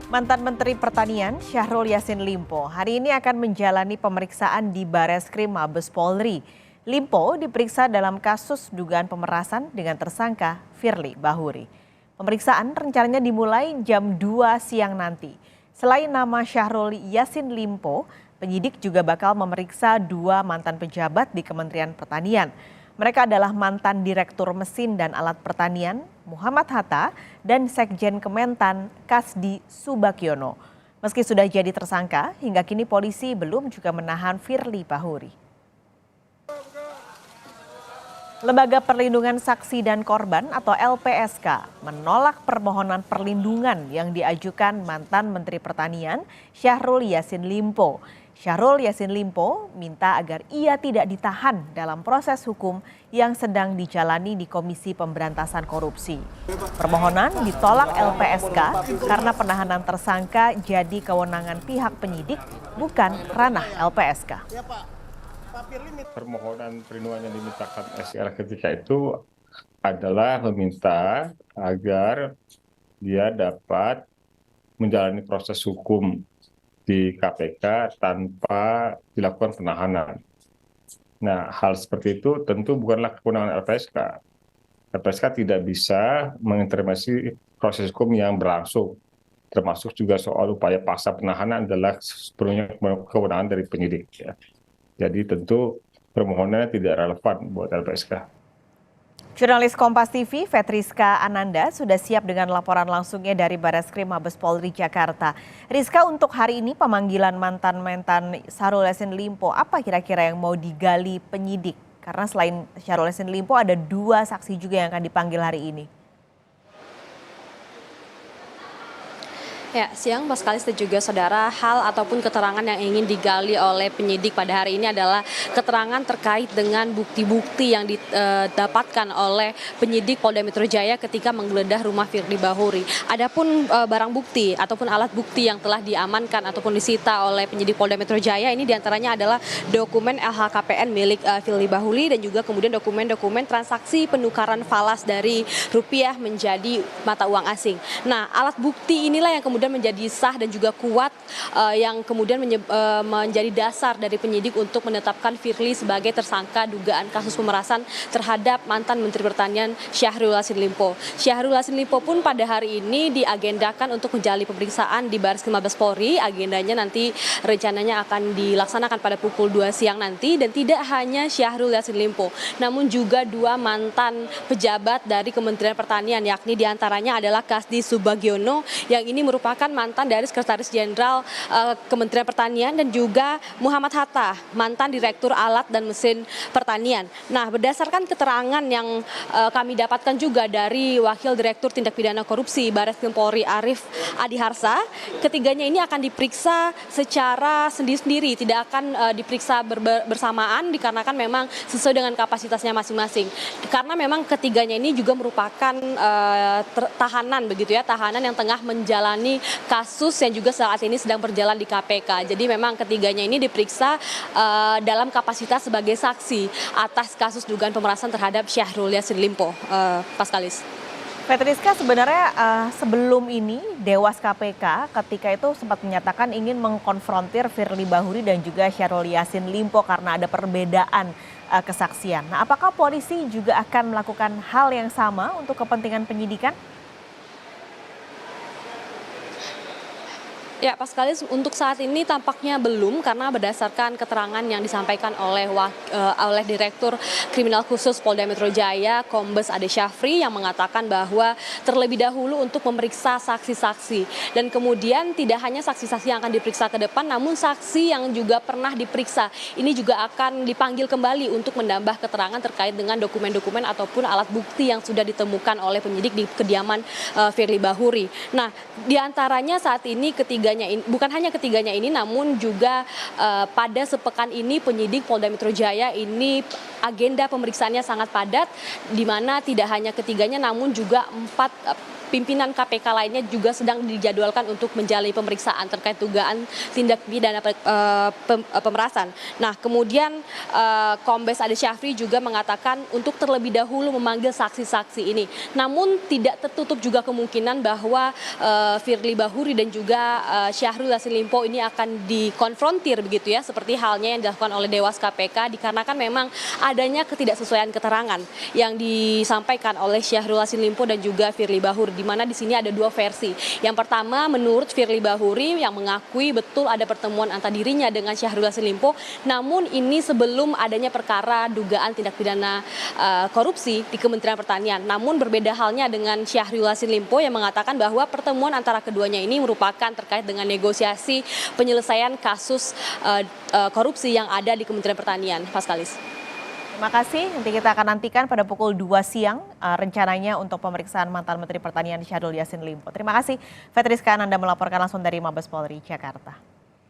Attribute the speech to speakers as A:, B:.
A: Mantan Menteri Pertanian Syahrul Yassin Limpo hari ini akan menjalani pemeriksaan di Bareskrim Mabes Polri. Limpo diperiksa dalam kasus dugaan pemerasan dengan tersangka Firly Bahuri. Pemeriksaan rencananya dimulai jam 2 siang nanti. Selain nama Syahrul Yassin Limpo, penyidik juga bakal memeriksa dua mantan pejabat di Kementerian Pertanian. Mereka adalah mantan Direktur Mesin dan Alat Pertanian Muhammad Hatta dan Sekjen Kementan Kasdi Subagiono. Meski sudah jadi tersangka, hingga kini polisi belum juga menahan Firly Bahuri. Lembaga Perlindungan Saksi dan Korban atau LPSK menolak permohonan perlindungan yang diajukan mantan Menteri Pertanian Syahrul Yassin Limpo. Syahrul Yassin Limpo minta agar ia tidak ditahan dalam proses hukum yang sedang dijalani di Komisi Pemberantasan Korupsi. Permohonan ditolak LPSK karena penahanan tersangka jadi kewenangan pihak penyidik, bukan ranah LPSK.
B: Permohonan perlindungan yang dimintakan SR ketika itu adalah meminta agar dia dapat menjalani proses hukum di KPK tanpa dilakukan penahanan. Nah, hal seperti itu tentu bukanlah kewenangan LPSK. LPSK tidak bisa mengintervensi proses hukum yang berlangsung, termasuk juga soal upaya paksa penahanan adalah sepenuhnya kewenangan dari penyidik. Ya. Jadi tentu permohonannya tidak relevan buat LPSK.
A: Jurnalis Kompas TV, Fetriska Ananda, sudah siap dengan laporan langsungnya dari Bareskrim Mabes Polri Jakarta. Rizka, untuk hari ini pemanggilan mantan Syahrul Yassin Limpo, apa kira-kira yang mau digali penyidik? Karena selain Syahrul Yassin Limpo ada dua saksi juga yang akan dipanggil hari ini.
C: Ya, siang Mas Kalis dan juga saudara, hal ataupun keterangan yang ingin digali oleh penyidik pada hari ini adalah keterangan terkait dengan bukti-bukti yang didapatkan oleh penyidik Polda Metro Jaya ketika menggeledah rumah Firly Bahuri. Adapun barang bukti ataupun alat bukti yang telah diamankan ataupun disita oleh penyidik Polda Metro Jaya ini diantaranya adalah dokumen LHKPN milik Firly Bahuri dan juga kemudian dokumen-dokumen transaksi penukaran falas dari rupiah menjadi mata uang asing. Nah, alat bukti inilah yang kemudian menjadi sah dan juga kuat yang kemudian menjadi dasar dari penyidik untuk menetapkan Firly sebagai tersangka dugaan kasus pemerasan terhadap mantan Menteri Pertanian Syahrul Yassin Limpo. Syahrul Yassin Limpo pun pada hari ini diagendakan untuk menjalani pemeriksaan di Bareskrim Mabes Polri. Agendanya nanti rencananya akan dilaksanakan pada pukul 2 siang nanti, dan tidak hanya Syahrul Yassin Limpo, namun juga dua mantan pejabat dari Kementerian Pertanian, yakni diantaranya adalah Kasdi Subagiono yang ini merupakan mantan dari Sekretaris Jenderal Kementerian Pertanian, dan juga Muhammad Hatta, mantan Direktur Alat dan Mesin Pertanian. Nah, berdasarkan keterangan yang kami dapatkan juga dari Wakil Direktur Tindak Pidana Korupsi Bareskrim Polri Arief Adiharsa, ketiganya ini akan diperiksa secara sendiri-sendiri, tidak akan diperiksa bersamaan dikarenakan memang sesuai dengan kapasitasnya masing-masing. Karena memang ketiganya ini juga merupakan tahanan begitu ya, tahanan yang tengah menjalani kasus yang juga saat ini sedang berjalan di KPK. Jadi memang ketiganya ini diperiksa dalam kapasitas sebagai saksi atas kasus dugaan pemerasan terhadap Syahrul Yassin Limpo. Paskalis.
A: Fetriska, sebenarnya sebelum ini Dewas KPK ketika itu sempat menyatakan ingin mengkonfrontir Firly Bahuri dan juga Syahrul Yassin Limpo karena ada perbedaan kesaksian. Nah, apakah polisi juga akan melakukan hal yang sama untuk kepentingan penyidikan?
C: Ya, Paskalis, untuk saat ini tampaknya belum, karena berdasarkan keterangan yang disampaikan oleh Direktur Kriminal Khusus Polda Metro Jaya, Kombes Ade Syafri, yang mengatakan bahwa terlebih dahulu untuk memeriksa saksi-saksi. Dan kemudian tidak hanya saksi-saksi yang akan diperiksa ke depan, namun saksi yang juga pernah diperiksa ini juga akan dipanggil kembali untuk menambah keterangan terkait dengan dokumen-dokumen ataupun alat bukti yang sudah ditemukan oleh penyidik di kediaman Firly Bahuri. Nah, diantaranya saat ini bukan hanya ketiganya ini, namun juga pada sepekan ini penyidik Polda Metro Jaya ini agenda pemeriksaannya sangat padat, di mana tidak hanya ketiganya namun juga 4 pimpinan KPK lainnya juga sedang dijadwalkan untuk menjalani pemeriksaan terkait dugaan tindak pidana pemerasan. Nah, kemudian Kombes Ade Syafri juga mengatakan untuk terlebih dahulu memanggil saksi-saksi ini. Namun tidak tertutup juga kemungkinan bahwa Firly Bahuri dan juga Syahrul Yassin Limpo ini akan dikonfrontir begitu ya, seperti halnya yang dilakukan oleh Dewas KPK, dikarenakan memang adanya ketidaksesuaian keterangan yang disampaikan oleh Syahrul Yassin Limpo dan juga Firly Bahuri, di mana di sini ada dua versi. Yang pertama, menurut Firly Bahuri yang mengakui betul ada pertemuan antara dirinya dengan Syahrul Yassin Limpo, namun ini sebelum adanya perkara dugaan tindak pidana korupsi di Kementerian Pertanian. Namun berbeda halnya dengan Syahrul Yassin Limpo yang mengatakan bahwa pertemuan antara keduanya ini merupakan terkait dengan negosiasi penyelesaian kasus korupsi yang ada di Kementerian Pertanian. Paskalis.
A: Terima kasih. Nanti kita akan nantikan pada pukul 2 siang rencananya untuk pemeriksaan mantan Menteri Pertanian Syahrul Yassin Limpo. Terima kasih, Fetriska Ananda melaporkan langsung dari Mabes Polri, Jakarta.